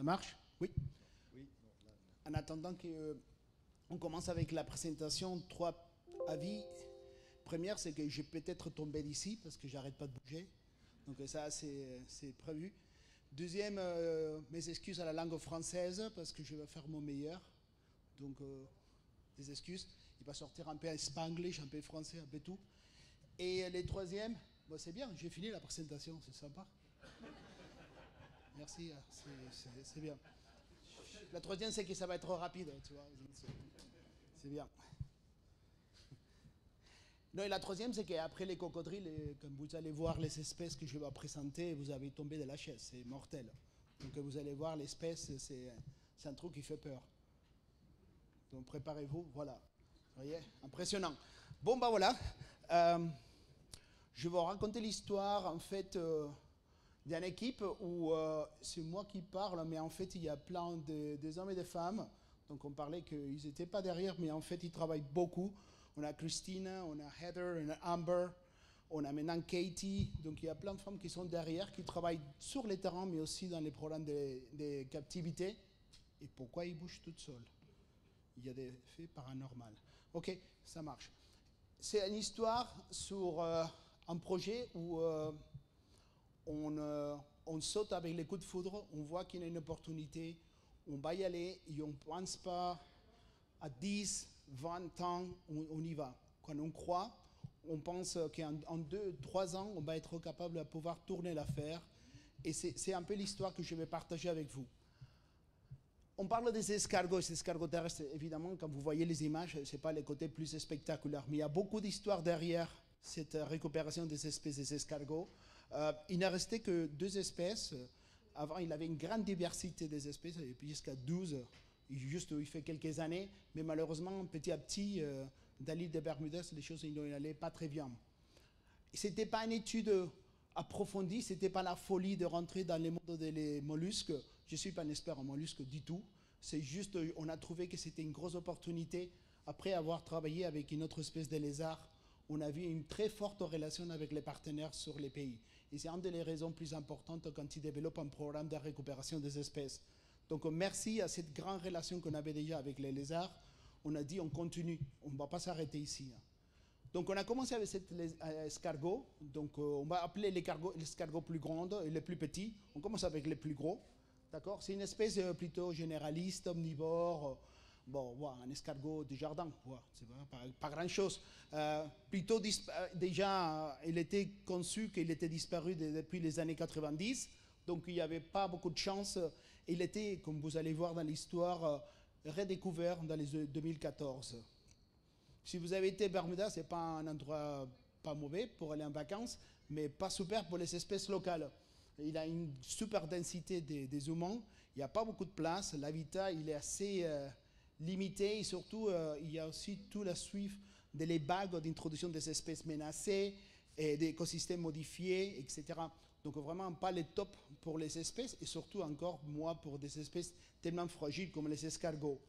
marche? Oui. Oui. En attendant qu'on commence avec la présentation, 3 avis. Première, c'est que je vais peut-être tomber d'ici parce que j'arrête pas de bouger. Donc ça, c'est prévu. Deuxième, mes excuses à la langue française parce que je vais faire mon meilleur. Donc, des excuses. Il va sortir un peu en spanglish, un peu français, un peu tout. Et les troisièmes, bon, c'est bien, j'ai fini la présentation, c'est sympa. Merci, c'est bien. La troisième, c'est que ça va être rapide, tu vois. C'est bien. Non, et la troisième, c'est qu'après les cocodriles, comme vous allez voir les espèces que je vais présenter, vous avez tombé de la chaise, c'est mortel. Donc vous allez voir l'espèce, c'est un truc qui fait peur. Donc préparez-vous, voilà. Vous voyez, impressionnant. Bon, bah voilà. Je vais vous raconter l'histoire, en fait, d'une équipe où c'est moi qui parle, mais en fait, il y a plein des hommes et des femmes. Donc on parlait qu'ils n'étaient pas derrière, mais en fait, ils travaillent beaucoup. On a Christine, on a Heather, on a Amber, on a maintenant Katie. Donc il y a plein de femmes qui sont derrière, qui travaillent sur les terrains, mais aussi dans les programmes de captivité. Et pourquoi ils bougent toutes seules? Il y a des faits paranormaux. Ok, ça marche. C'est une histoire sur un projet où on saute avec les coups de foudre, on voit qu'il y a une opportunité, on va y aller et on ne pense pas à 10, 20 ans, on y va. Quand on croit, on pense qu'en 2, 3 ans, on va être capable de pouvoir tourner l'affaire. Et c'est un peu l'histoire que je vais partager avec vous. On parle des escargots, ces escargots terrestres, évidemment, quand vous voyez les images, ce n'est pas le côté plus spectaculaire, mais il y a beaucoup d'histoires derrière cette récupération des espèces des escargots. Il n'a resté que 2 espèces. Avant, il avait une grande diversité des espèces, et puis jusqu'à 12, juste il fait quelques années, mais malheureusement, petit à petit, dans l'île des Bermudas, les choses n'allaient pas très bien. Ce n'était pas une étude approfondie, ce n'était pas la folie de rentrer dans les mondes des mollusques. Je ne suis pas un expert en mollusques du tout. C'est juste, on a trouvé que c'était une grosse opportunité. Après avoir travaillé avec une autre espèce de lézard, on a vu une très forte relation avec les partenaires sur les pays. Et c'est une des raisons plus importantes quand ils développent un programme de récupération des espèces. Donc merci à cette grande relation qu'on avait déjà avec les lézards. On a dit on continue, on ne va pas s'arrêter ici. Donc on a commencé avec cet escargot. Donc on va appeler l'escargot plus grand et les plus petits. On commence avec les plus gros. D'accord? C'est une espèce plutôt généraliste, omnivore. Bon, voilà, un escargot de jardin, voilà, c'est pas grand-chose. Plutôt déjà, il était conçu qu'il était disparu depuis les années 90, donc il n'y avait pas beaucoup de chance. Il était, comme vous allez voir dans l'histoire, redécouvert dans les 2014. Si vous avez été à Bermuda, ce n'est pas un endroit pas mauvais pour aller en vacances, mais pas super pour les espèces locales. Il a une super densité des humains, il n'y a pas beaucoup de place, l'habitat il est assez limité et surtout il y a aussi tout la suite de les bagues d'introduction des espèces menacées et d'écosystèmes modifiés, etc. Donc vraiment pas les top pour les espèces et surtout encore moi pour des espèces tellement fragiles comme les escargots.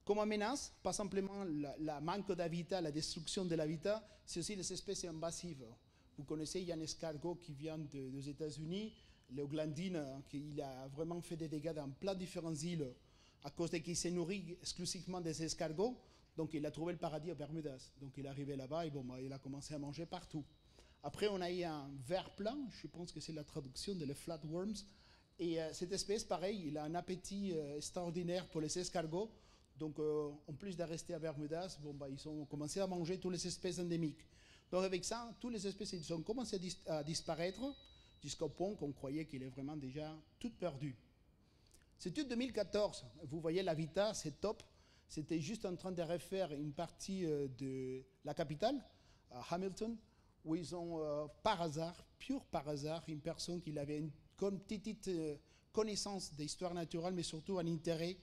Comme menace, pas simplement la manque d'habitat, la destruction de l'habitat, c'est aussi les espèces invasives. Vous connaissez, il y a un escargot qui vient des États-Unis, le glandine, qui a vraiment fait des dégâts dans plein de différentes îles à cause qu'il s'est nourri exclusivement des escargots. Donc il a trouvé le paradis aux Bermudas. Donc il est arrivé là-bas et bon, il a commencé à manger partout. Après, on a eu un ver plat, je pense que c'est la traduction de les flatworms. Et cette espèce, pareil, il a un appétit extraordinaire pour les escargots. Donc, en plus de rester à Bermudas, bon, ils ont commencé à manger toutes les espèces endémiques. Donc, avec ça, toutes les espèces ils ont commencé à disparaître jusqu'au point qu'on croyait qu'il est vraiment déjà tout perdu. C'était 2014. Vous voyez l'habitat, c'est top. C'était juste en train de refaire une partie de la capitale, à Hamilton, où ils ont, par hasard, pur par hasard, une personne qui avait une petite connaissance d'histoire naturelle, mais surtout un intérêt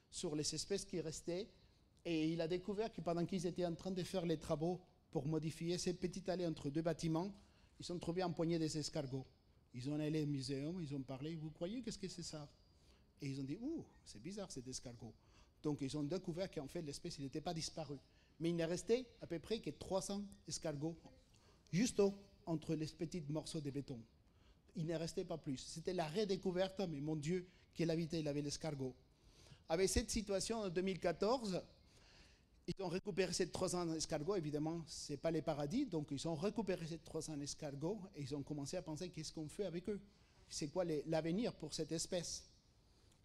sur les espèces qui restaient. Et il a découvert que pendant qu'ils étaient en train de faire les travaux pour modifier cette petite allée entre 2 bâtiments, ils ont trouvé un poignet des escargots. Ils ont allé au muséum, ils ont parlé, vous croyez qu'est-ce que c'est ça? Et ils ont dit, ouh, c'est bizarre cet escargot. Donc ils ont découvert qu'en fait l'espèce n'était pas disparue. Mais il ne restait à peu près que 300 escargots, juste entre les petits morceaux de béton. Il ne restait pas plus. C'était la redécouverte, mais mon Dieu, quel habitat il avait l'escargot. Avec cette situation en 2014, ils ont récupéré ces 300 escargots. Évidemment, ce n'est pas les paradis, donc ils ont récupéré ces 300 escargots et ils ont commencé à penser qu'est-ce qu'on fait avec eux, c'est quoi l'avenir pour cette espèce.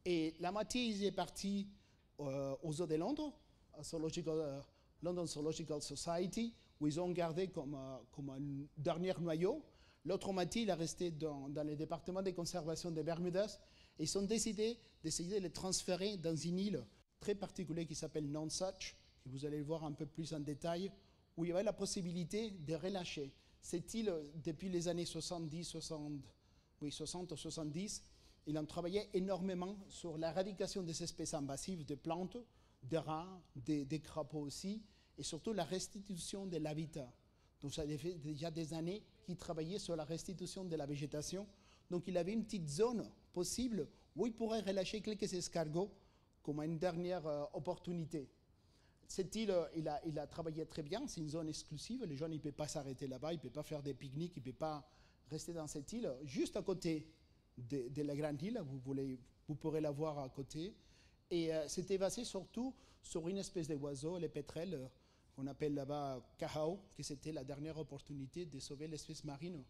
Et la moitié, ils est partis aux zoo de Londres, à London Zoological Society, où ils ont gardé comme un dernier noyau. L'autre moitié, il est resté dans le département de conservation des Bermudas. Et ils ont décidé d'essayer de les transférer dans une île très particulière qui s'appelle Nonsuch, que vous allez voir un peu plus en détail, où il y avait la possibilité de relâcher. Cette île, depuis les années 60 ou 70, ils ont travaillé énormément sur l'éradication des espèces invasives de plantes, de rats, des crapauds aussi, et surtout la restitution de l'habitat. Donc ça fait déjà des années qu'il travaillait sur la restitution de la végétation. Donc il avait une petite zone possible où il pourrait relâcher quelques escargots comme une dernière opportunité. Cette île, il a travaillé très bien, c'est une zone exclusive, les gens ne peuvent pas s'arrêter là-bas, ils ne peuvent pas faire des pique-niques, ils ne peuvent pas rester dans cette île. Juste à côté de la grande île, vous pourrez la voir à côté. Et c'était basé surtout sur une espèce d'oiseau, les pétrels, qu'on appelle là-bas cahao, que c'était la dernière opportunité de sauver l'espèce marine,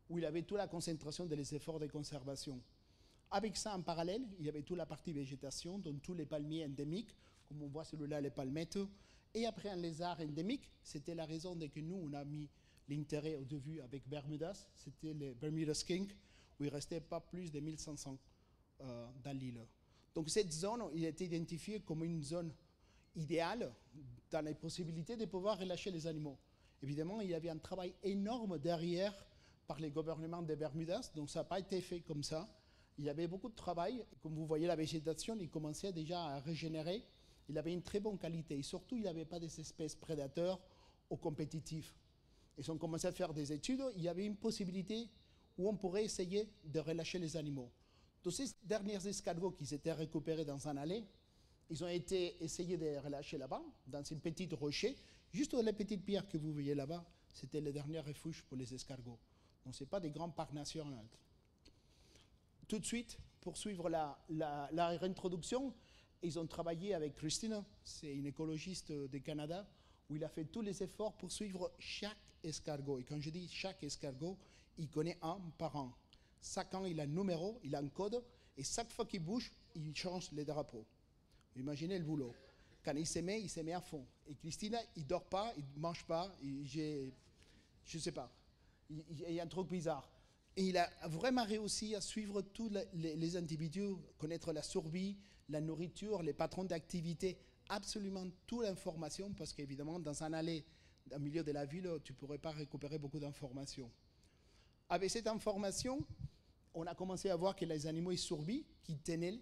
où il avait toute la concentration des efforts de conservation. Avec ça, en parallèle, il y avait toute la partie végétation, dont tous les palmiers endémiques, comme on voit celui-là, les palmettes. Et après, un lézard endémique, c'était la raison de que nous, on a mis l'intérêt au début avec Bermudas, c'était les Bermuda skink, où il ne restait pas plus de 1500 dans l'île. Donc cette zone, il a été identifiée comme une zone idéale dans les possibilités de pouvoir relâcher les animaux. Évidemment, il y avait un travail énorme derrière par les gouvernements des Bermudas, donc ça n'a pas été fait comme ça. Il y avait beaucoup de travail. Comme vous voyez, la végétation, il commençait déjà à régénérer. Il avait une très bonne qualité. Et surtout, il n'y avait pas des espèces prédateurs ou compétitifs. Ils ont commencé à faire des études. Il y avait une possibilité où on pourrait essayer de relâcher les animaux. Tous ces derniers escargots qui s'étaient récupérés dans un allée, ils ont été essayés de relâcher là-bas, dans une petite rocher. Juste les petites pierres que vous voyez là-bas, c'était le dernier refuge pour les escargots. Donc, ce n'est pas des grands parcs nationaux. Tout de suite, pour suivre la réintroduction, ils ont travaillé avec Christina, c'est une écologiste du Canada, où il a fait tous les efforts pour suivre chaque escargot. Et quand je dis chaque escargot, il connaît un par un. Chaque an, il a un numéro, il a un code, et chaque fois qu'il bouge, il change les drapeaux. Imaginez le boulot. Quand il se met à fond. Et Christina, il ne dort pas, il ne mange pas, je ne sais pas. Il y a un truc bizarre. Et il a vraiment réussi à suivre tous les individus, connaître la survie, la nourriture, les patrons d'activité, absolument toute l'information, parce qu'évidemment, dans un allée, au milieu de la ville, tu ne pourrais pas récupérer beaucoup d'informations. Avec cette information, on a commencé à voir que les animaux ils survivent, qu'ils tenaient,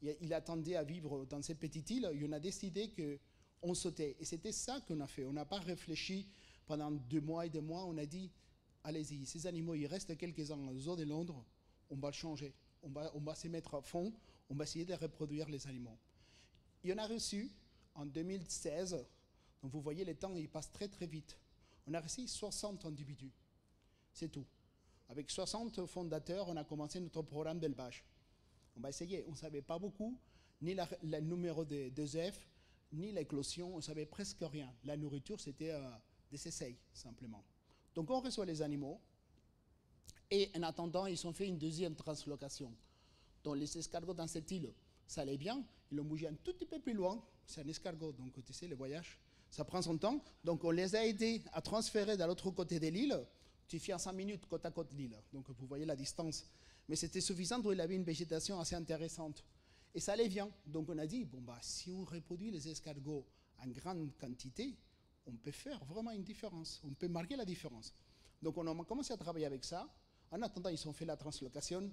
ils attendaient à vivre dans cette petite île, et on a décidé qu'on sautait. Et c'était ça qu'on a fait. On n'a pas réfléchi pendant 2 mois et 2 mois, on a dit, allez-y, ces animaux, il reste quelques-uns dans le zoo de Londres, on va le changer. On va se mettre à fond, on va essayer de reproduire les animaux. Et on a reçu, en 2016, donc vous voyez, le temps, il passe très très vite. On a reçu 60 individus. C'est tout. Avec 60 fondateurs, on a commencé notre programme d'élevage. On va essayer. On ne savait pas beaucoup, ni le numéro des œufs, ni l'éclosion, on ne savait presque rien. La nourriture, c'était des essais, simplement. Donc on reçoit les animaux, et en attendant, ils ont fait une deuxième translocation. Donc les escargots dans cette île, ça allait bien, ils l'ont bougé un tout petit peu plus loin, c'est un escargot, donc tu sais, le voyage, ça prend son temps. Donc on les a aidés à transférer de l'autre côté de l'île, tu fais en 5 minutes côte à côte l'île, donc vous voyez la distance. Mais c'était suffisant, où il avait une végétation assez intéressante. Et ça allait bien, donc on a dit, bon bah si on reproduit les escargots en grande quantité, on peut faire vraiment une différence, on peut marquer la différence. Donc on a commencé à travailler avec ça. En attendant, ils ont fait la translocation.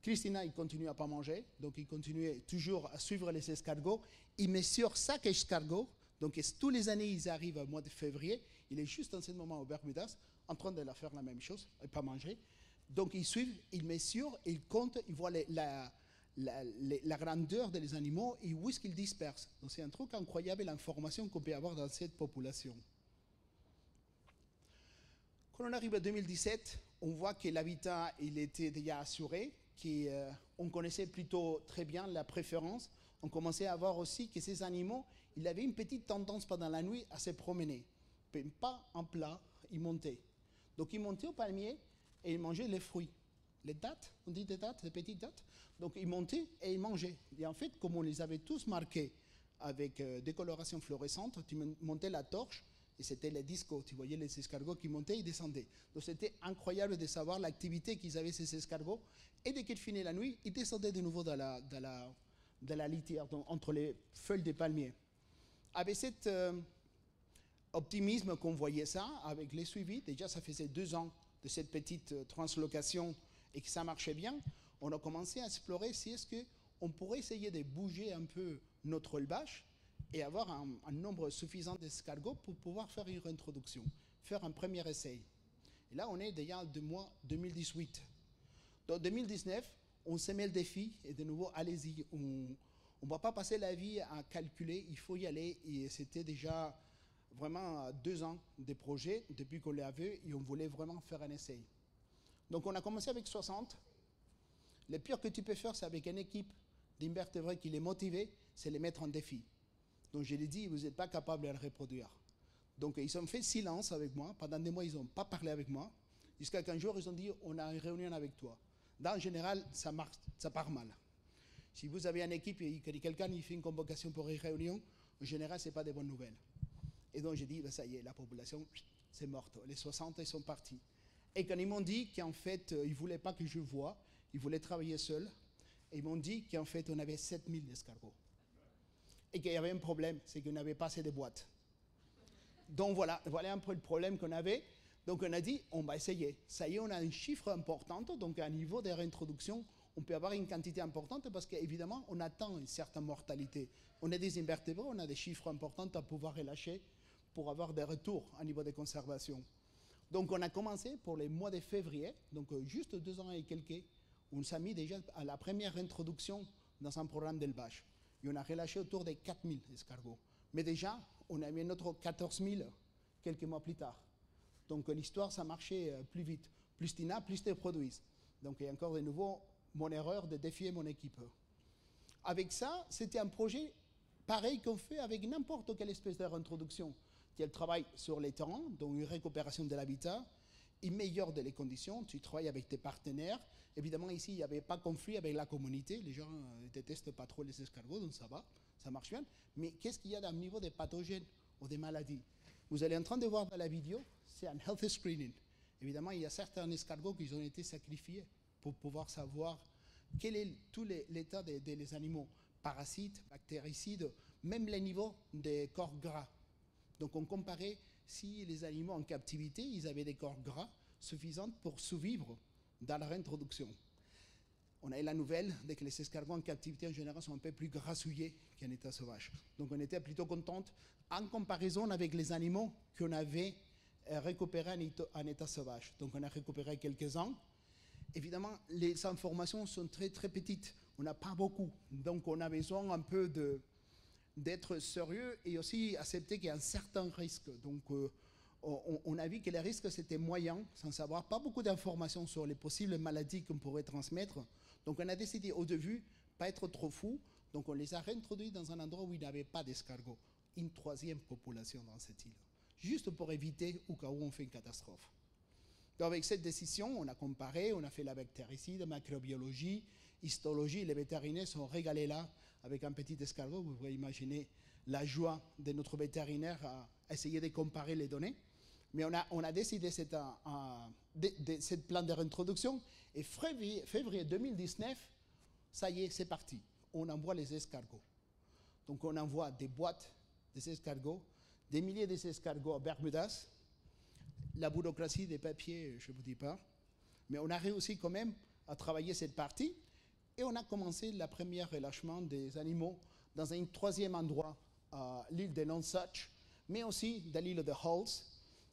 Christina, il continue à pas manger, donc il continuait toujours à suivre les escargots. Il mesure chaque escargot, donc tous les années, ils arrivent au mois de février. Il est juste en ce moment au Bermudas, en train de faire la même chose, et pas manger. Donc ils suivent, ils mesurent, ils comptent, ils voient la grandeur des animaux et où est-ce qu'ils dispersent. Donc c'est un truc incroyable, l'information qu'on peut avoir dans cette population. Quand on arrive à 2017, on voit que l'habitat il était déjà assuré, on connaissait plutôt très bien la préférence. On commençait à voir aussi que ces animaux, ils avaient une petite tendance pendant la nuit à se promener. Pas en plat, ils montaient. Donc ils montaient au palmier et ils mangeaient les fruits. Les dattes, on dit des dattes, des petites dattes. Donc ils montaient et ils mangeaient. Et en fait, comme on les avait tous marqués avec des colorations fluorescentes, tu montais la torche et c'était les discos. Tu voyais les escargots qui montaient et descendaient. Donc c'était incroyable de savoir l'activité qu'ils avaient ces escargots. Et dès qu'ils finissaient la nuit, ils descendaient de nouveau dans la litière, donc entre les feuilles des palmiers. Avec cet optimisme qu'on voyait ça, avec les suivis, déjà ça faisait 2 ans de cette petite translocation et que ça marchait bien, on a commencé à explorer si est-ce qu'on pourrait essayer de bouger un peu notre élevage et avoir un nombre suffisant d'escargots pour pouvoir faire une réintroduction, faire un premier essai. Et là, on est déjà de mois 2018. Dans 2019, on se met le défi et de nouveau, allez-y, on ne va pas passer la vie à calculer, il faut y aller. Et c'était déjà vraiment 2 ans de projet depuis qu'on l'a vu et on voulait vraiment faire un essai. Donc on a commencé avec 60. Le pire que tu peux faire, c'est avec une équipe d'invertébrés qui les motivait, c'est les mettre en défi. Donc je lui ai dit, vous n'êtes pas capable de le reproduire. Donc ils ont fait silence avec moi. Pendant des mois, ils n'ont pas parlé avec moi. Jusqu'à qu'un jour, ils ont dit, on a une réunion avec toi. En général, ça part mal. Si vous avez une équipe et que quelqu'un fait une convocation pour une réunion, en général, ce n'est pas des bonnes nouvelles. Et donc j'ai dit, ben, ça y est, la population, c'est morte. Les 60, ils sont partis. Et quand ils m'ont dit qu'en fait, ils ne voulaient pas que je voie, ils voulaient travailler seuls, et ils m'ont dit qu'en fait, on avait 7000 escargots. Et qu'il y avait un problème, c'est qu'on n'avait pas assez de boîtes. Donc voilà un peu le problème qu'on avait. Donc on a dit, on va essayer. Ça y est, on a un chiffre important, donc à un niveau de réintroduction, on peut avoir une quantité importante parce qu'évidemment, on attend une certaine mortalité. On est des invertébrés, on a des chiffres importants à pouvoir relâcher pour avoir des retours à niveau de conservation. Donc on a commencé pour les mois de février, donc juste 2 ans et quelques, on s'est mis déjà à la première introduction dans un programme d'élevage. Et on a relâché autour de 4000 escargots. Mais déjà, on a mis notre 14 000 quelques mois plus tard. Donc l'histoire, ça marchait plus vite. Plus tu n'as, plus tu produis. Donc il y a encore de nouveau mon erreur de défier mon équipe. Avec ça, c'était un projet pareil qu'on fait avec n'importe quelle espèce de réintroduction. Elle travaille sur les terrains, donc une récupération de l'habitat, il meilleure les conditions, tu travailles avec tes partenaires. Évidemment, ici, il n'y avait pas de conflit avec la communauté, les gens ne détestent pas trop les escargots, donc ça va, ça marche bien. Mais qu'est-ce qu'il y a au niveau des pathogènes ou des maladies? Vous allez en train de voir dans la vidéo, c'est un health screening. Évidemment, il y a certains escargots qui ont été sacrifiés pour pouvoir savoir quel est tout l'état des animaux, parasites, bactéricides, même les niveaux des corps gras. Donc on comparait si les animaux en captivité, ils avaient des corps gras suffisants pour survivre dans la réintroduction. On a eu la nouvelle de que les escargots en captivité en général sont un peu plus grassouillés qu'en état sauvage. Donc on était plutôt contents en comparaison avec les animaux qu'on avait récupérés en état sauvage. Donc on a récupéré quelques-uns. Évidemment, les informations sont très très petites. On n'a pas beaucoup. Donc on a besoin un peu d'être sérieux et aussi accepter qu'il y a un certain risque. Donc on a vu que les risques c'était moyen, sans savoir pas beaucoup d'informations sur les possibles maladies qu'on pourrait transmettre. Donc on a décidé au début pas être trop fou. Donc on les a réintroduits dans un endroit où il n'y avait pas d'escargots. Une 3e population dans cette île. Juste pour éviter au cas où on fait une catastrophe. Donc avec cette décision, on a comparé, on a fait la bactéricide, microbiologie, histologie. Les vétérinaires sont régalés là avec un petit escargot. Vous pouvez imaginer la joie de notre vétérinaire à essayer de comparer les données. Mais on a décidé cette plan de réintroduction. Et février 2019, ça y est, c'est parti. On envoie les escargots. Donc on envoie des boîtes des escargots, des milliers d'escargots à Bermudas. La bureaucratie des papiers, je ne vous dis pas. Mais on a réussi quand même à travailler cette partie. Et on a commencé le premier relâchement des animaux dans un 3e endroit, l'île de Nonsuch, mais aussi dans l'île de Halls.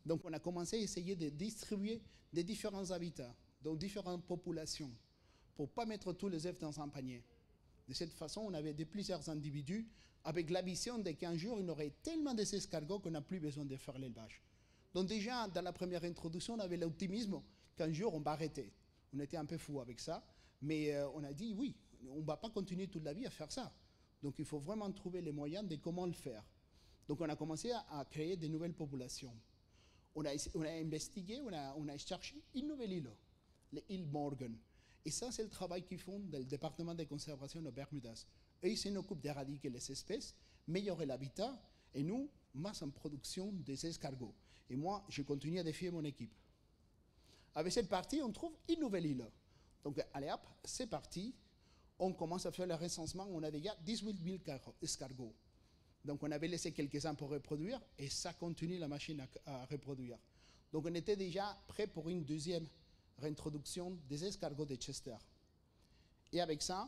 Donc on a commencé à essayer de distribuer des différents habitats, donc différentes populations, pour ne pas mettre tous les œufs dans un panier. De cette façon, on avait plusieurs individus avec la vision de qu'un jour, il y aurait tellement d'escargots qu'on n'a plus besoin de faire l'élevage. Donc déjà, dans la première introduction, on avait l'optimisme qu'un jour, on va arrêter. On était un peu fous avec ça, mais on a dit oui, on ne va pas continuer toute la vie à faire ça. Donc il faut vraiment trouver les moyens de comment le faire. Donc on a commencé à créer de nouvelles populations. On a investigué, on a cherché une nouvelle île, l'île Morgan. Et ça, c'est le travail qu'ils font dans le département de conservation de Bermudas. Eux, ils s'occupent d'éradiquer les espèces, améliorer l'habitat, et nous, masse en production des escargots. Et moi, je continue à défier mon équipe. Avec cette partie, on trouve une nouvelle île. Donc, allez hop, c'est parti. On commence à faire le recensement. On a déjà 18 000 escargots. Donc, on avait laissé quelques-uns pour reproduire, et ça continue la machine à reproduire. Donc, on était déjà prêt pour une deuxième réintroduction des escargots de Chester. Et avec ça,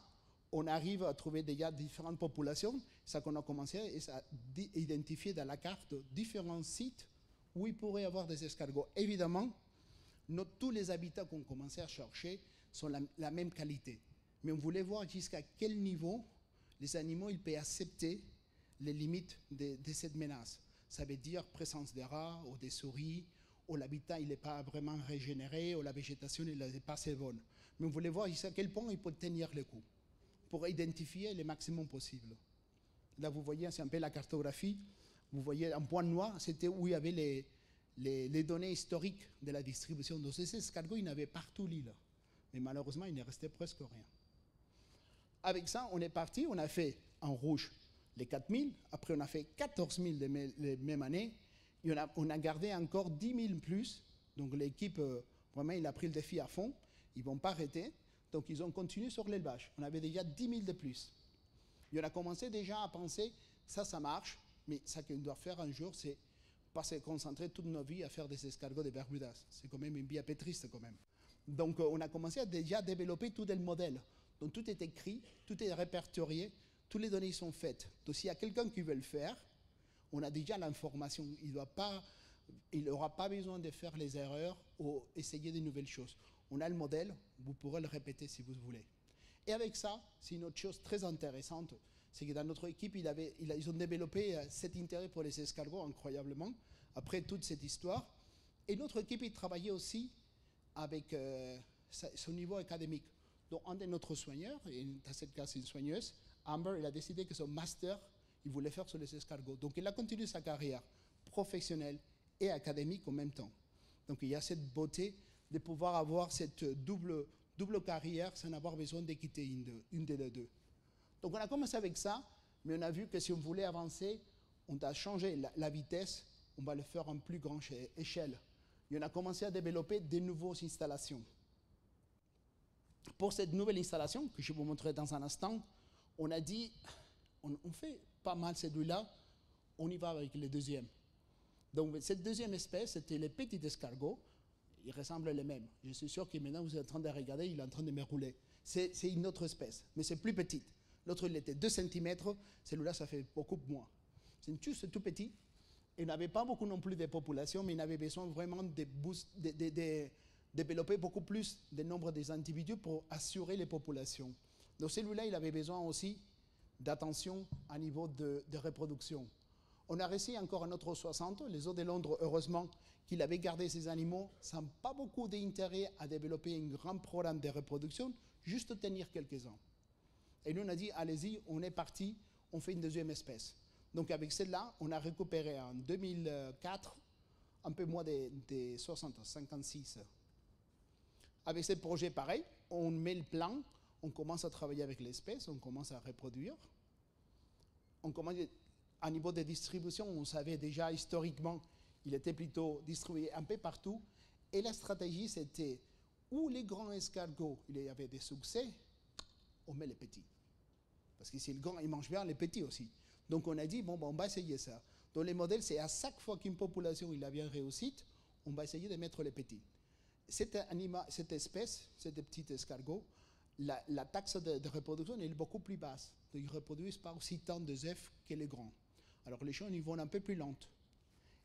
on arrive à trouver déjà différentes populations. Ça qu'on a commencé à identifier dans la carte différents sites où il pourrait y avoir des escargots. Évidemment, tous les habitats qu'on commençait à chercher sont la même qualité. Mais on voulait voir jusqu'à quel niveau les animaux ils peuvent accepter les limites de cette menace. Ça veut dire présence des rats ou des souris, ou l'habitat n'est pas vraiment régénéré, ou la végétation n'est pas assez bonne. Mais on voulait voir jusqu'à quel point il peut tenir le coup, pour identifier le maximum possible. Là, vous voyez, c'est un peu la cartographie. Vous voyez, un point noir, c'était où il y avait les données historiques de la distribution. Donc, ces escargots, il y en avait partout l'île. Mais malheureusement, il ne restait presque rien. Avec ça, on est parti, on a fait en rouge les 4000, après on a fait 14 000 les mêmes années, et on a gardé encore 10 000 plus. Donc l'équipe, vraiment, il a pris le défi à fond. Ils ne vont pas arrêter. Donc ils ont continué sur l'élevage. On avait déjà 10 000 de plus. Et on a commencé déjà à penser, ça marche, mais ce qu'on doit faire un jour, c'est pas se concentrer toute nos vies à faire des escargots de Bermudas. C'est quand même une vie un peu triste quand même. Donc on a commencé à déjà développer tout le modèle. Donc tout est écrit, tout est répertorié, toutes les données sont faites. Donc s'il y a quelqu'un qui veut le faire, on a déjà l'information. Il n'aura pas besoin de faire les erreurs ou essayer de nouvelles choses. On a le modèle, vous pourrez le répéter si vous voulez. Et avec ça, c'est une autre chose très intéressante, c'est que dans notre équipe, ils ont développé cet intérêt pour les escargots incroyablement, après toute cette histoire. Et notre équipe, il travaillait aussi avec son niveau académique. Donc un de notre soigneurs, et dans cette cas c'est une soigneuse, Amber, il a décidé que son master, il voulait faire sur les escargots. Donc il a continué sa carrière professionnelle et académique en même temps. Donc il y a cette beauté de pouvoir avoir cette double carrière sans avoir besoin de quitter une des deux. Donc on a commencé avec ça, mais on a vu que si on voulait avancer, on a changé la vitesse, on va le faire en plus grande échelle. Et on a commencé à développer de nouvelles installations. Pour cette nouvelle installation, que je vais vous montrer dans un instant, on a dit, on fait pas mal celui-là, on y va avec le deuxième. Donc cette deuxième espèce, c'était les petits escargots. Ils ressemblent les mêmes. Je suis sûr que maintenant vous êtes en train de regarder, il est en train de me rouler. C'est une autre espèce, mais c'est plus petite. L'autre, il était 2 cm, celui-là, ça fait beaucoup moins. C'est juste tout petit. Il n'avait pas beaucoup non plus de population, mais il avait besoin vraiment de développer beaucoup plus de nombre des individus pour assurer les populations. Donc celui-là, il avait besoin aussi d'attention à niveau de reproduction. On a réussi encore un autre 60. Les eaux de Londres, heureusement, qu'il avait gardé ces animaux, sans pas beaucoup d'intérêt à développer un grand programme de reproduction, juste tenir quelques ans. Et nous, on a dit, allez-y, on est parti, on fait une deuxième espèce. Donc avec celle-là, on a récupéré en 2004 un peu moins de 60, 56. Avec ce projet pareil, on met le plan, on commence à travailler avec l'espèce, on commence à reproduire. On commence à niveau de distribution, on savait déjà historiquement, il était plutôt distribué un peu partout. Et la stratégie, c'était où les grands escargots, il y avait des succès, on met les petits. Parce que si le grand, il mange bien, les petits aussi. Donc on a dit, bon, on va essayer ça. Donc les modèles, c'est à chaque fois qu'une population il a bien réussi, on va essayer de mettre les petits. Cette espèce, ce petit escargot, la taxe de reproduction est beaucoup plus basse. Donc ils ne reproduisent pas aussi tant de œufs que les grands. Alors les choses, ils vont un peu plus lentes.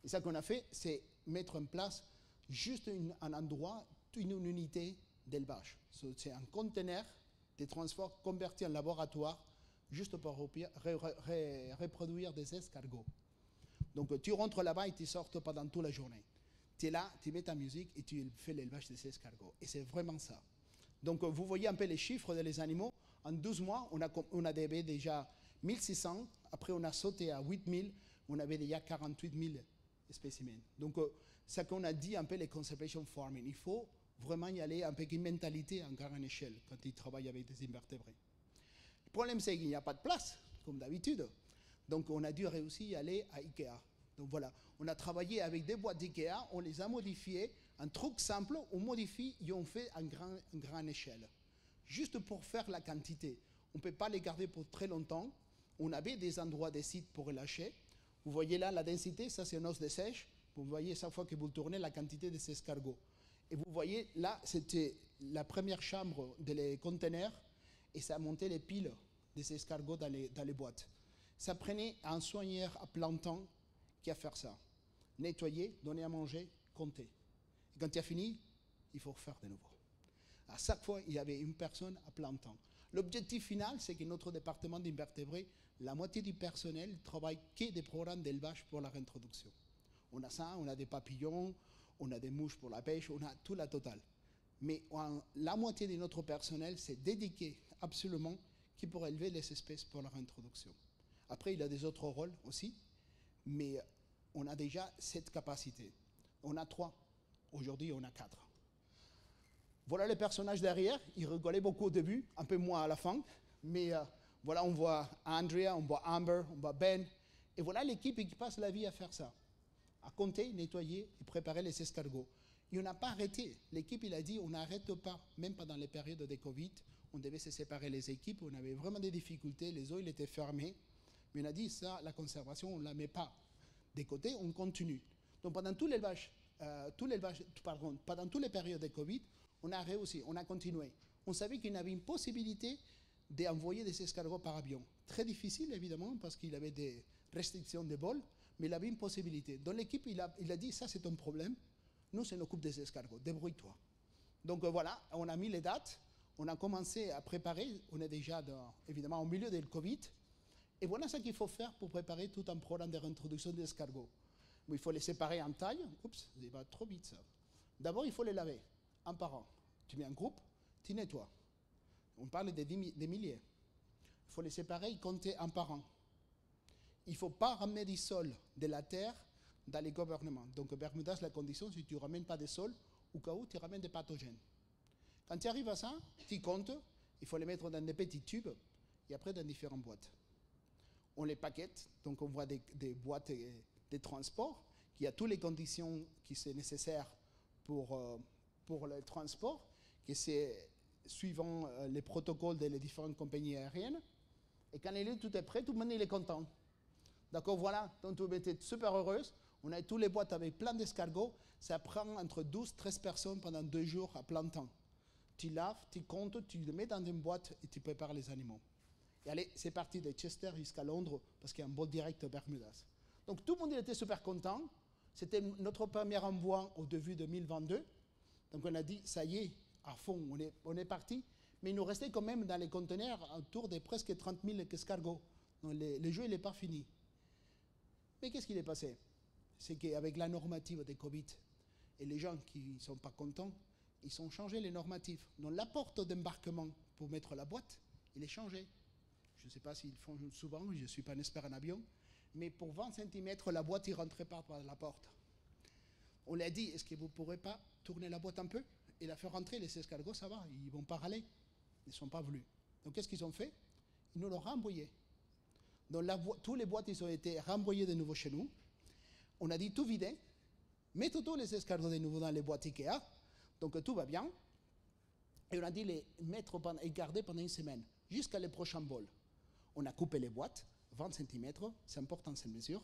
Et ça qu'on a fait, c'est mettre en place juste un endroit, une unité d'élevage. C'est un conteneur de transport converti en laboratoire juste pour reproduire des escargots. Donc tu rentres là-bas et tu sors pendant toute la journée. Tu es là, tu mets ta musique et tu fais l'élevage des escargots. Et c'est vraiment ça. Donc vous voyez un peu les chiffres des animaux. En 12 mois, on avait déjà 1600. Après, on a sauté à 8000. On avait déjà 48 000 spécimens. Donc, ça qu'on a dit un peu les conservation farming. Il faut vraiment y aller un peu avec une mentalité en grande échelle quand ils travaillent avec des invertébrés. Le problème, c'est qu'il n'y a pas de place, comme d'habitude. Donc, on a dû réussir à aller à Ikea. Donc, voilà. On a travaillé avec des boîtes d'Ikea. On les a modifiées. Un truc simple, on modifie et on fait en grande échelle. Juste pour faire la quantité. On ne peut pas les garder pour très longtemps. On avait des endroits, des sites pour relâcher. Vous voyez là la densité, ça c'est un os de sèche. Vous voyez chaque fois que vous tournez la quantité de ces escargots. Et vous voyez là, c'était la première chambre des conteneurs et ça montait les piles de ces escargots dans les boîtes. Ça prenait un soigneur à plein temps qui a fait ça. Nettoyer, donner à manger, compter. Et quand il a fini, il faut refaire de nouveau. À chaque fois, il y avait une personne à plein temps. L'objectif final, c'est que notre département d'invertébrés, la moitié du personnel travaille que des programmes d'élevage pour la réintroduction. On a ça, on a des papillons, on a des mouches pour la pêche, on a tout la totale. Mais la moitié de notre personnel s'est dédié absolument qui pour élever les espèces pour la réintroduction. Après, il y a des autres rôles aussi, mais on a déjà cette capacité. On a 3. Aujourd'hui, on a 4. Voilà les personnages derrière. Ils rigolaient beaucoup au début, un peu moins à la fin. Mais voilà, on voit Andrea, on voit Amber, on voit Ben. Et voilà l'équipe qui passe la vie à faire ça. À compter, nettoyer et préparer les escargots. Et on n'a pas arrêté. L'équipe, il a dit, on n'arrête pas. Même pendant les périodes de Covid, on devait se séparer les équipes. On avait vraiment des difficultés. Les eaux, ils étaient fermés. Mais on a dit, ça, la conservation, on ne la met pas de côté, on continue. Donc pendant tout l'élevage, pendant toutes les périodes de Covid, on a réussi, on a continué. On savait qu'il y avait une possibilité d'envoyer des escargots par avion. Très difficile, évidemment, parce qu'il avait des restrictions de vol, mais il avait une possibilité. Dans l'équipe, il a dit, ça c'est un problème, nous, on s'occupe des escargots, débrouille-toi. Donc voilà, on a mis les dates, on a commencé à préparer, on est déjà, évidemment, au milieu du Covid, et voilà ce qu'il faut faire pour préparer tout un programme de réintroduction des escargots. Il faut les séparer en taille. Oups, ça va trop vite ça. D'abord, il faut les laver, un par un. Tu mets un groupe, tu nettoies. On parle des milliers. Il faut les séparer et compter un par un. Il ne faut pas ramener du sol, de la terre, dans les gouvernements. Donc, Bermudas, la condition, si tu ne ramènes pas de sol, au cas où, tu ramènes des pathogènes. Quand tu arrives à ça, tu comptes, il faut les mettre dans des petits tubes et après dans différentes boîtes. On les paquette, donc on voit des boîtes de transport qui a toutes les conditions qui sont nécessaires pour le transport, que c'est suivant les protocoles des différentes compagnies aériennes. Et quand tout est prêt, tout le monde est content. D'accord, voilà, donc tout le monde est super heureuse. On a toutes les boîtes avec plein d'escargots. Ça prend entre 12 et 13 personnes pendant 2 jours à plein temps. Tu laves, tu comptes, tu les mets dans une boîte et tu prépares les animaux. Et allez, c'est parti de Chester jusqu'à Londres parce qu'il y a un vol direct à Bermudas. Donc tout le monde était super content. C'était notre premier envoi au début de 2022. Donc on a dit, ça y est, à fond, on est parti. Mais il nous restait quand même dans les conteneurs autour de presque 30 000 escargots. Donc le jeu, il n'est pas fini. Mais qu'est-ce qui est passé? C'est qu'avec la normative de Covid et les gens qui ne sont pas contents, ils ont changé les normatives. Donc la porte d'embarquement pour mettre la boîte, il est changé. Je ne sais pas s'ils font souvent, je ne suis pas un expert en avion, mais pour 20 cm, la boîte, il ne rentrait pas par la porte. On lui a dit, est-ce que vous ne pourrez pas tourner la boîte un peu et la faire rentrer? Les escargots, ça va, ils ne vont pas râler. Ils ne sont pas voulus. Donc qu'est-ce qu'ils ont fait? Ils nous l'ont renvoyé. Donc toutes les boîtes, ils ont été renvoyées de nouveau chez nous. On a dit tout vider, mettez tous les escargots de nouveau dans les boîtes Ikea, donc tout va bien. Et on a dit les mettre et garder pendant une semaine, jusqu'à le prochain vol. On a coupé les boîtes, 20 cm, c'est important cette mesure.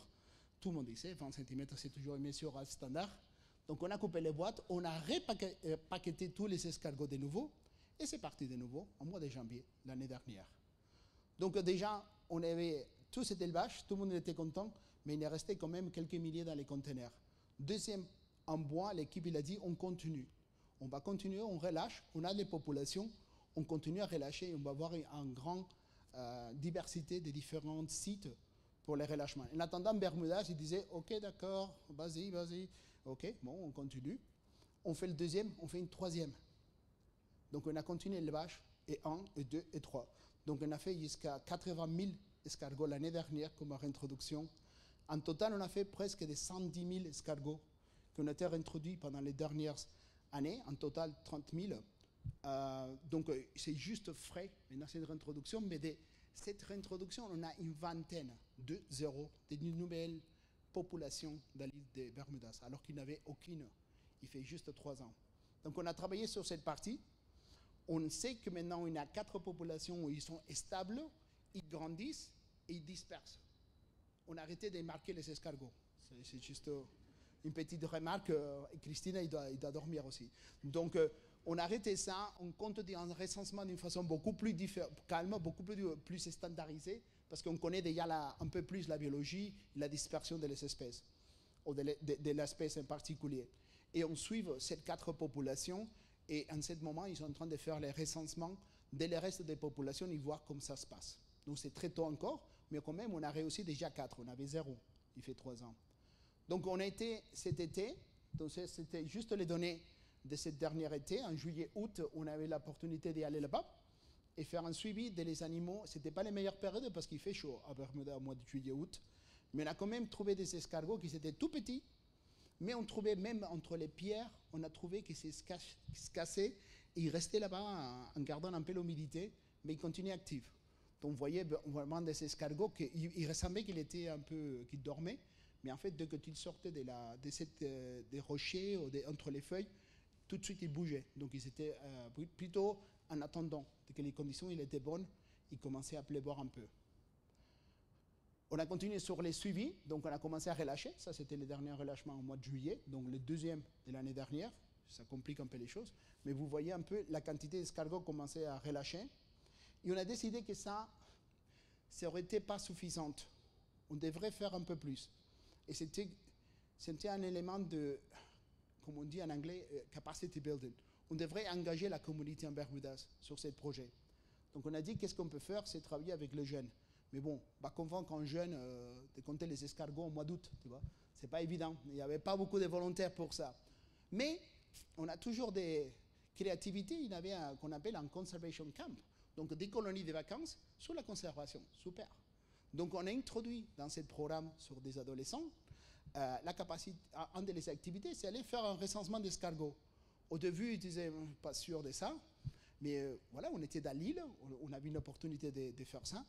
Tout le monde disait, 20 cm, c'est toujours une mesure standard. Donc on a coupé les boîtes, on a repaqueté tous les escargots de nouveau, et c'est parti de nouveau au mois de janvier l'année dernière. Donc déjà, on avait tout cet élevage, tout le monde était content, mais il est resté quand même quelques milliers dans les conteneurs. Deuxième envoi, l'équipe il a dit, on continue. On va continuer, on relâche, on a des populations, on continue à relâcher, et on va avoir une grande diversité de différents sites pour les relâchements. En attendant, Bermudas, il disait, ok, d'accord, vas-y, ok, bon, on continue. On fait le deuxième, on fait une troisième. Donc on a continué l'élevage, et 1, et 2, et 3. Donc on a fait jusqu'à 80 000 escargots l'année dernière comme réintroduction. En total, on a fait presque des 110 000 escargots qui ont été réintroduits pendant les dernières années. En total, 30 000. Donc c'est juste frais, maintenant cette réintroduction, mais de cette réintroduction, on a une vingtaine, de nouvelles populations dans l'île de Bermudas, alors qu'il n'avait aucune. Il fait juste 3 ans. Donc on a travaillé sur cette partie. On sait que maintenant, il y a 4 populations où ils sont stables, ils grandissent et ils dispersent. On a arrêté de marquer les escargots. C'est juste une petite remarque. Et Christina, il doit dormir aussi. Donc, on a arrêté ça. On compte un recensement d'une façon beaucoup plus calme, beaucoup plus standardisée, parce qu'on connaît déjà un peu plus la biologie et la dispersion des espèces, ou de l'espèce en particulier. Et on suit ces 4 populations. Et en ce moment, ils sont en train de faire les recensements de les restes des populations et voir comment ça se passe. Donc c'est très tôt encore, mais quand même, on a réussi déjà 4. On avait 0, il fait 3 ans. Donc on a été cet été, donc c'était juste les données de ce dernier été. En juillet, août, on avait l'opportunité d'aller là-bas et faire un suivi des animaux. Ce n'était pas les meilleures périodes parce qu'il fait chaud à Bermuda au mois de juillet, août. Mais on a quand même trouvé des escargots qui étaient tout petits. Mais on trouvait même entre les pierres, on a trouvé qu'ils se cassaient et ils restaient là-bas en gardant un peu l'humidité, mais ils continuaient actifs. Donc on voyait vraiment des escargots qui ressemblaient qu'il était un peu, qu'il dormait, mais en fait dès que tu sortais des rochers ou entre les feuilles, tout de suite ils bougeaient. Donc ils étaient plutôt en attendant que les conditions étaient bonnes, ils commençaient à pleuvoir un peu. On a continué sur les suivis, donc on a commencé à relâcher. Ça, c'était le dernier relâchement au mois de juillet, donc le deuxième de l'année dernière. Ça complique un peu les choses. Mais vous voyez un peu la quantité d'escargots commençait à relâcher. Et on a décidé que ça n'aurait été pas suffisante. On devrait faire un peu plus. Et c'était un élément de, comme on dit en anglais, capacity building. On devrait engager la communauté en Bermudas sur ce projet. Donc on a dit qu'est-ce qu'on peut faire, c'est travailler avec les jeunes. Mais bon, convaincre un jeune de compter les escargots au mois d'août, tu vois, c'est pas évident. Il n'y avait pas beaucoup de volontaires pour ça. Mais on a toujours des créativités. Il y avait qu'on appelle un conservation camp, donc des colonies de vacances sur la conservation. Super. Donc on a introduit dans ce programme sur des adolescents la capacité, une des activités, c'est aller faire un recensement d'escargots. Au début, ils disaient pas sûr de ça, mais voilà, on était dans l'île, on avait une opportunité de faire ça.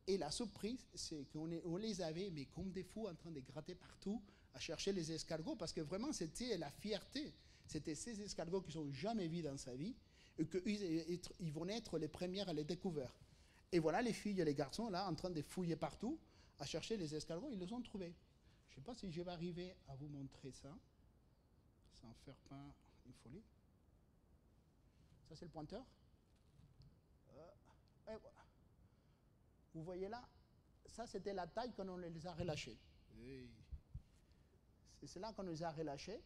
Et la surprise, c'est qu'on les avait, mais comme des fous, en train de gratter partout, à chercher les escargots, parce que vraiment, c'était la fierté. C'était ces escargots qu'ils n'ont jamais vus dans sa vie, et qu'ils vont être les premiers à les découvrir. Et voilà les filles et les garçons, là, en train de fouiller partout, à chercher les escargots, ils les ont trouvés. Je ne sais pas si je vais arriver à vous montrer ça, sans faire pas une folie. Ça, c'est le pointeur. Et voilà. Vous voyez là, ça c'était la taille quand on les a relâchés. Oui. C'est là qu'on les a relâchés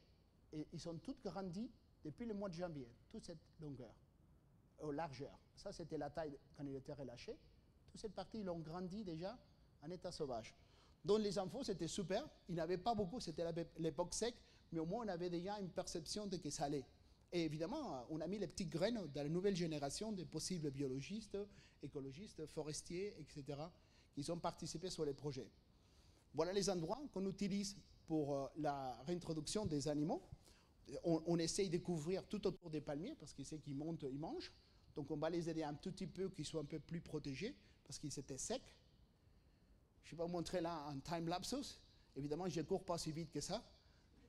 et ils sont tous grandis depuis le mois de janvier, toute cette longueur, largeur. Ça c'était la taille quand ils étaient relâchés. Toute cette partie, ils l'ont grandi déjà en état sauvage. Donc les enfants, c'était super. Ils n'avaient pas beaucoup, c'était l'époque sec, mais au moins on avait déjà une perception de que ça allait. Et évidemment, on a mis les petites graines dans la nouvelle génération de possibles biologistes, écologistes, forestiers, etc., qui ont participé sur les projets. Voilà les endroits qu'on utilise pour la réintroduction des animaux. On essaye de couvrir tout autour des palmiers, parce qu'ils savent qu'ils montent, ils mangent. Donc on va les aider un tout petit peu, qu'ils soient un peu plus protégés, parce qu'ils étaient secs. Je vais vous montrer là un time-lapse. Évidemment, je ne cours pas si vite que ça.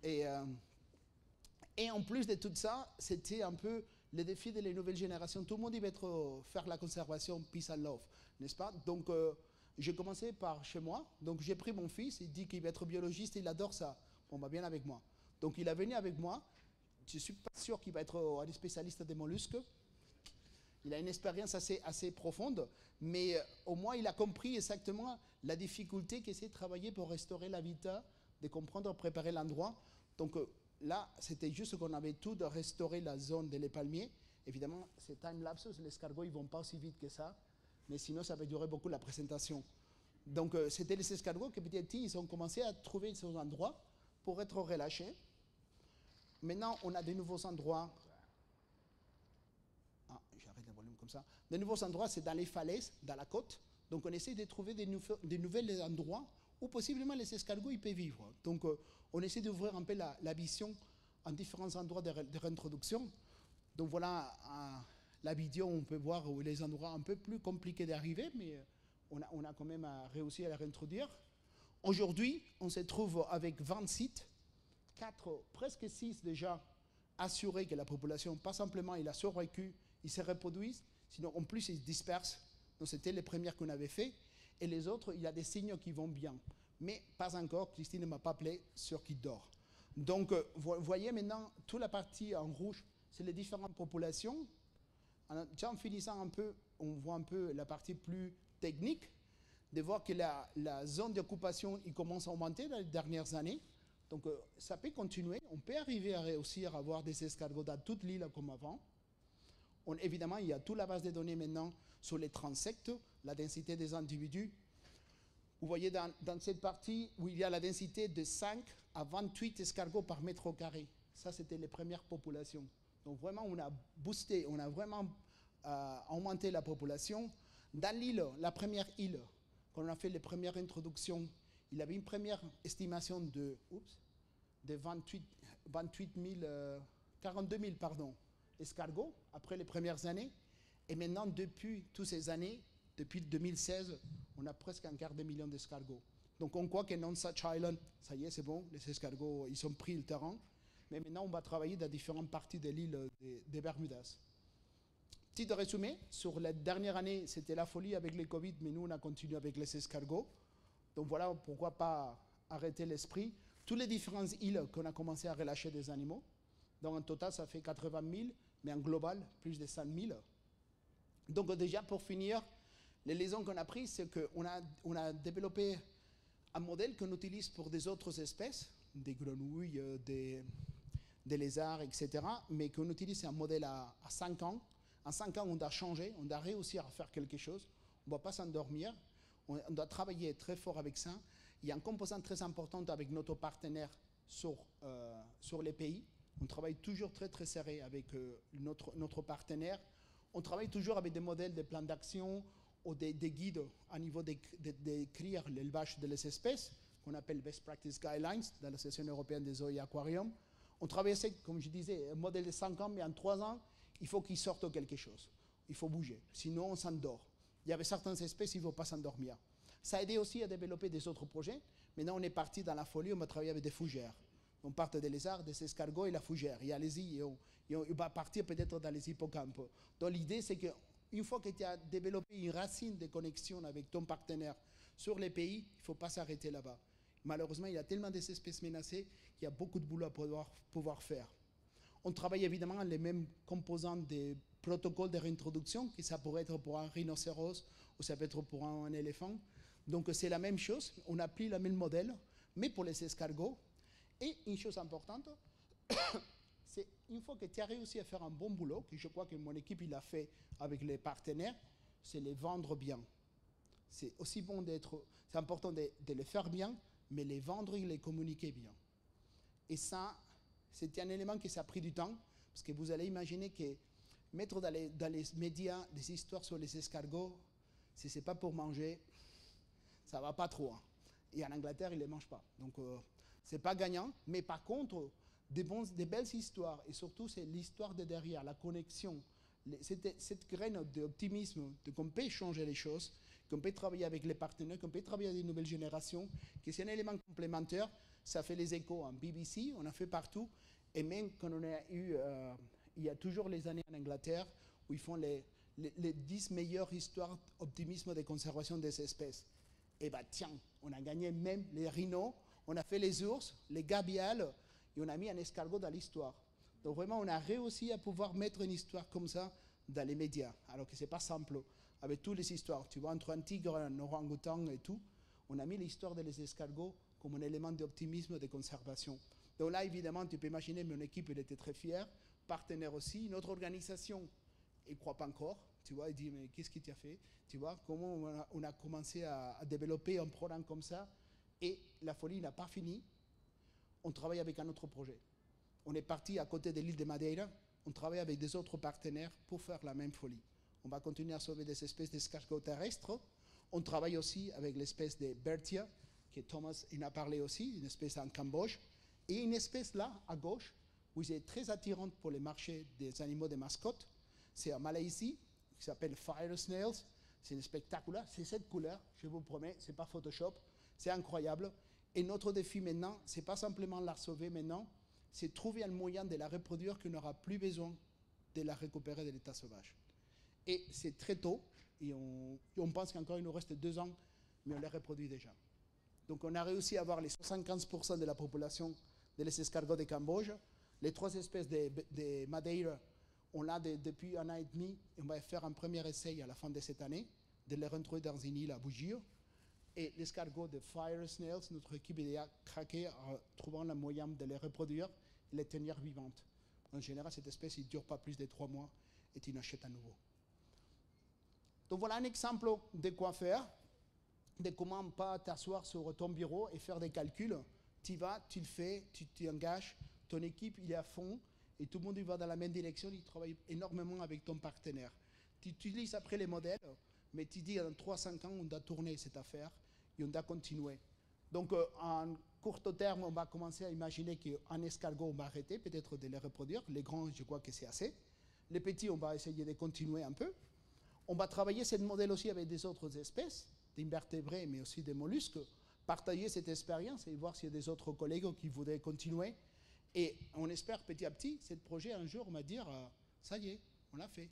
Et en plus de tout ça, c'était un peu le défi de la nouvelle génération. Tout le monde va faire la conservation peace and love, n'est-ce pas? Donc, j'ai commencé par chez moi. Donc, j'ai pris mon fils. Il dit qu'il va être biologiste. Il adore ça. On va bien avec moi. Donc, il est venu avec moi. Je ne suis pas sûr qu'il va être un spécialiste des mollusques. Il a une expérience assez profonde. Mais au moins, il a compris exactement la difficulté que c'est de travailler pour restaurer l'habitat, de comprendre, préparer l'endroit. Donc, là, c'était juste qu'on avait tout de restaurer la zone des palmiers. Évidemment, c'est time-lapse, les escargots, ils ne vont pas aussi vite que ça. Mais sinon, ça va durer beaucoup la présentation. Donc, c'était les escargots qui, petit à petit, ils ont commencé à trouver ces endroits pour être relâchés. Maintenant, on a de nouveaux endroits. Ah, comme ça. De nouveaux endroits, c'est dans les falaises, dans la côte. Donc, on essaie de trouver des nouveaux endroits où possiblement les escargots ils peuvent vivre. Donc, on essaie d'ouvrir un peu la vision en différents endroits de réintroduction. Donc, voilà la vidéo, on peut voir où les endroits un peu plus compliqués d'arriver, mais on a quand même réussi à les réintroduire. Aujourd'hui, on se trouve avec 20 sites, 4, presque 6 déjà assurés que la population, pas simplement il a survécu, il se reproduisent, sinon en plus ils se dispersent. Donc c'était les premières qu'on avait fait. Et les autres, il y a des signes qui vont bien. Mais pas encore, Christine ne m'a pas appelé sur qui dort. Donc vous voyez maintenant, toute la partie en rouge, c'est les différentes populations. En finissant un peu, on voit un peu la partie plus technique, de voir que la zone d'occupation il commence à augmenter dans les dernières années. Donc ça peut continuer. On peut arriver à réussir à avoir des escargots dans toute l'île comme avant. Évidemment, il y a toute la base de données maintenant sur les transectes, la densité des individus. Vous voyez dans cette partie où il y a la densité de 5 à 28 escargots par mètre carré. Ça, c'était les premières populations. Donc vraiment, on a boosté, on a vraiment augmenté la population. Dans l'île, la première île, quand on a fait les premières introductions, il y avait une première estimation de 42 000 escargots après les premières années. Et maintenant, depuis toutes ces années, depuis 2016, on a presque un quart de million d'escargots. Donc on croit que Nonsuch Island, ça y est, c'est bon, les escargots, ils ont pris le terrain. Mais maintenant, on va travailler dans différentes parties de l'île des Bermudas. Petit résumé, sur la dernière année, c'était la folie avec le Covid, mais nous, on a continué avec les escargots. Donc voilà, pourquoi pas arrêter l'esprit. Toutes les différentes îles qu'on a commencé à relâcher des animaux. Donc en total, ça fait 80 000, mais en global, plus de 100 000. Donc déjà, pour finir, les leçons qu'on a prises, c'est qu'on a développé un modèle qu'on utilise pour des autres espèces, des grenouilles, des lézards, etc., mais qu'on utilise un modèle à 5 ans. En 5 ans, on doit changer, on doit réussir à faire quelque chose. On ne va pas s'endormir. On doit travailler très fort avec ça. Il y a une composante très importante avec notre partenaire sur les pays. On travaille toujours très, très serré avec notre partenaire. On travaille toujours avec des modèles de plans d'action ou des guides à niveau d'écrire l'élevage des espèces, qu'on appelle Best Practice Guidelines dans l'Association européenne des eaux et aquariums. On travaille avec, comme je disais, un modèle de 5 ans, mais en 3 ans, il faut qu'il sorte quelque chose. Il faut bouger, sinon on s'endort. Il y avait certaines espèces, il ne faut pas s'endormir. Ça a aidé aussi à développer des autres projets. Maintenant, on est parti dans la folie, on va travailler avec des fougères. On part des lézards, des escargots et la fougère. Et allez-y, et on va partir peut-être dans les hippocampes. Donc l'idée, c'est qu'une fois que tu as développé une racine de connexion avec ton partenaire sur les pays, il ne faut pas s'arrêter là-bas. Malheureusement, il y a tellement d'espèces menacées qu'il y a beaucoup de boulot à pouvoir faire. On travaille évidemment les mêmes composants des protocoles de réintroduction, que ça pourrait être pour un rhinocéros ou ça peut être pour un éléphant. Donc c'est la même chose, on applique le même modèle, mais pour les escargots. Et une chose importante, c'est une fois que tu as réussi à faire un bon boulot, que je crois que mon équipe il a fait avec les partenaires, c'est les vendre bien. C'est aussi bon c'est important de les faire bien, mais les vendre et les communiquer bien. Et ça, c'était un élément qui ça a pris du temps, parce que vous allez imaginer que mettre dans les médias des histoires sur les escargots, si ce n'est pas pour manger, ça ne va pas trop. Hein. Et en Angleterre, ils ne les mangent pas. Donc, ce n'est pas gagnant. Mais par contre, des belles histoires, et surtout, c'est l'histoire de derrière, la connexion, cette graine d'optimisme, qu'on peut changer les choses, qu'on peut travailler avec les partenaires, qu'on peut travailler avec les nouvelles générations, que c'est un élément complémentaire. Ça fait les échos en BBC, on a fait partout. Et même quand on a eu, il y a toujours les années en Angleterre où ils font les 10 meilleures histoires d'optimisme de conservation des espèces. Et bien tiens, on a gagné même les rhinos, on a fait les ours, les gabiales, et on a mis un escargot dans l'histoire. Donc vraiment, on a réussi à pouvoir mettre une histoire comme ça dans les médias, alors que ce n'est pas simple, avec toutes les histoires. Tu vois, entre un tigre, un orang-outan et tout, on a mis l'histoire des escargots comme un élément d'optimisme de conservation. Donc là, évidemment, tu peux imaginer, mon équipe, elle était très fière, partenaire aussi. Notre organisation, elle ne croit pas encore. Tu vois, il dit, mais qu'est-ce qui t'a fait? Tu vois, comment on a commencé à développer un programme comme ça, et la folie n'a pas fini. On travaille avec un autre projet. On est parti à côté de l'île de Madeira, on travaille avec des autres partenaires pour faire la même folie. On va continuer à sauver des espèces d'escargots terrestres. On travaille aussi avec l'espèce de Bertia, que Thomas en a parlé aussi, une espèce en Cambodge. Et une espèce là, à gauche, qui est très attirante pour les marchés des animaux de mascotte. C'est en Malaisie, qui s'appelle Fire Snails. C'est une spectaculaire. C'est cette couleur, je vous promets, ce n'est pas Photoshop. C'est incroyable. Et notre défi maintenant, ce n'est pas simplement la sauver maintenant, c'est trouver un moyen de la reproduire qu'on n'aura plus besoin de la récupérer de l'état sauvage. Et c'est très tôt, et on pense qu'encore il nous reste 2 ans, mais on les reproduit déjà. Donc on a réussi à avoir les 75% de la population des escargots de Cambodge. Les 3 espèces de Madeira, on l'a depuis 1 an et demi, et on va faire un premier essai à la fin de cette année, de les retrouver dans une île à Bougie. Et l'escargot de Fire Snails, notre équipe a craqué en trouvant le moyen de les reproduire et les tenir vivantes. En général, cette espèce ne dure pas plus de 3 mois et tu l'achètes à nouveau. Donc voilà un exemple de quoi faire, de comment pas t'asseoir sur ton bureau et faire des calculs. Tu vas, tu le fais, tu t'engages, ton équipe il est à fond et tout le monde il va dans la même direction, il travaille énormément avec ton partenaire. Tu utilises après les modèles, mais tu dis en 3-5 ans, on doit tourner cette affaire et on doit continuer. Donc en court terme, on va commencer à imaginer qu'un escargot, on va arrêter peut-être de les reproduire. Les grands, je crois que c'est assez. Les petits, on va essayer de continuer un peu. On va travailler ce modèle aussi avec des autres espèces, d'invertébrés, mais aussi des mollusques, partager cette expérience et voir s'il y a des autres collègues qui voudraient continuer. Et on espère petit à petit, ce projet, un jour, on va dire, ça y est, on l'a fait,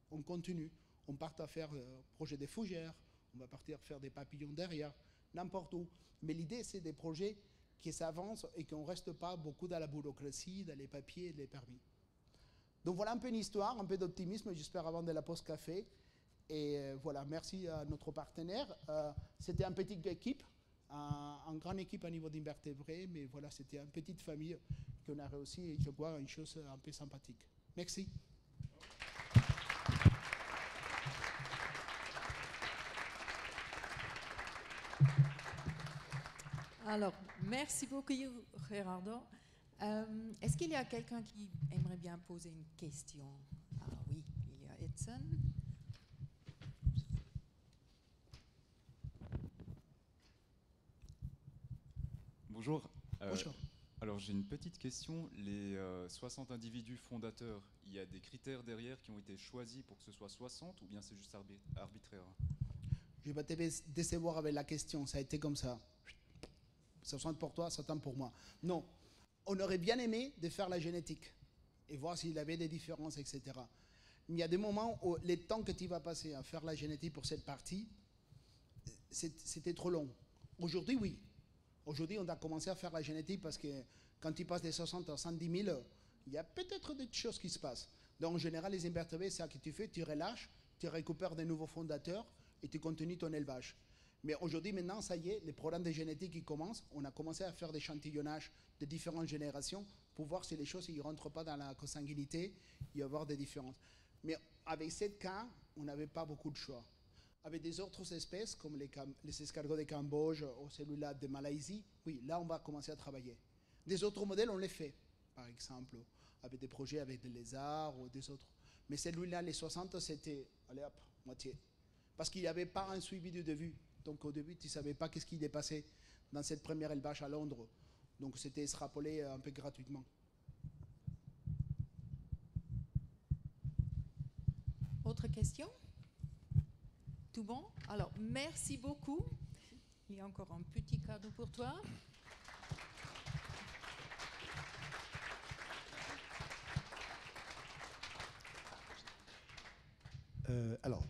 on continue. On part à faire projet des fougères, on va partir faire des papillons derrière, n'importe où. Mais l'idée, c'est des projets qui s'avancent et qu'on ne reste pas beaucoup dans la bureaucratie, dans les papiers et les permis. Donc voilà un peu une histoire, un peu d'optimisme, j'espère, avant de la pause café. Et voilà, merci à notre partenaire. C'était une petite équipe, une grande équipe à niveau d'invertébrés, mais voilà, c'était une petite famille qu'on a réussi et je vois une chose un peu sympathique. Merci. Alors, merci beaucoup, Gerardo. Est-ce qu'il y a quelqu'un qui aimerait bien poser une question? Ah oui, il y a Edson. Bonjour. Bonjour. Alors j'ai une petite question. Les 60 individus fondateurs, il y a des critères derrière qui ont été choisis pour que ce soit 60 ou bien c'est juste arbitraire? Je vais te décevoir avec la question, ça a été comme ça. 60 pour toi, 60 pour moi. Non, on aurait bien aimé de faire la génétique et voir s'il y avait des différences, etc. Mais il y a des moments où le temps que tu vas passer à faire la génétique pour cette partie, c'était trop long. Aujourd'hui, oui. Aujourd'hui, on a commencé à faire la génétique parce que quand tu passes des 60 à 110 000, il y a peut-être des choses qui se passent. Donc, en général, les invertébrés, c'est ce que tu fais, tu relâches, tu récupères des nouveaux fondateurs et tu continues ton élevage. Mais aujourd'hui, maintenant, ça y est, les programmes de génétique qui commencent. On a commencé à faire des échantillonnages de différentes générations pour voir si les choses ne rentrent pas dans la consanguinité, il y avoir des différences. Mais avec ce cas, on n'avait pas beaucoup de choix. Avec des autres espèces, comme les escargots de Cambodge ou celui-là de Malaisie, oui, là, on va commencer à travailler. Des autres modèles, on les fait, par exemple, avec des projets avec des lézards ou des autres. Mais celui-là, les 60, c'était, allez hop, moitié. Parce qu'il n'y avait pas un suivi du début. Donc au début, tu ne savais pas qu'est-ce qui dépassait dans cette première élevage à Londres. Donc c'était extrapolé un peu gratuitement. Autre question? Tout bon? Alors, merci beaucoup. Il y a encore un petit cadeau pour toi. Alors,